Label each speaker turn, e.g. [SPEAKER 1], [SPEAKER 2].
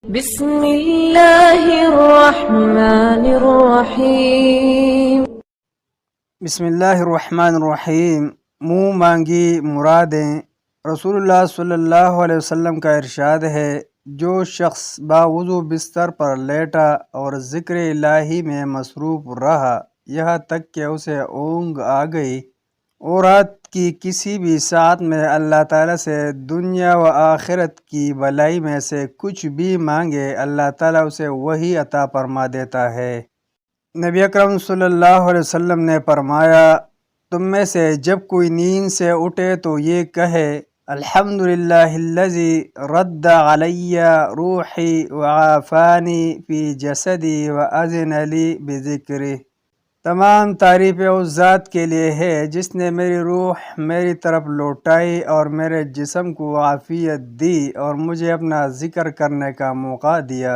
[SPEAKER 1] بسم اللہ الرحمن الرحیم۔
[SPEAKER 2] بسم اللہ الرحمن الرحیم۔ منہ مانگی مرادیں۔ رسول اللہ صلی اللہ علیہ وسلم کا ارشاد ہے، جو شخص باوضو بستر پر لیٹا اور ذکر الہی میں مصروف رہا یہاں تک کہ اسے اونگ آ گئی، اور رات کی کسی بھی ساعت میں اللہ تعالیٰ سے دنیا و آخرت کی بھلائی میں سے کچھ بھی مانگے، اللہ تعالیٰ اسے وہی عطا فرما دیتا ہے۔ نبی اکرم صلی اللہ علیہ وسلم نے فرمایا، تم میں سے جب کوئی نیند سے اٹھے تو یہ کہے، الحمدللہ الذی رد علی روحی وعافانی فی جسدی واذن لی بذکرہ۔ تمام تعریفیں اس ذات کے لیے ہے جس نے میری روح میری طرف لوٹائی اور میرے جسم کو عافیت دی اور مجھے اپنا ذکر کرنے کا موقع دیا۔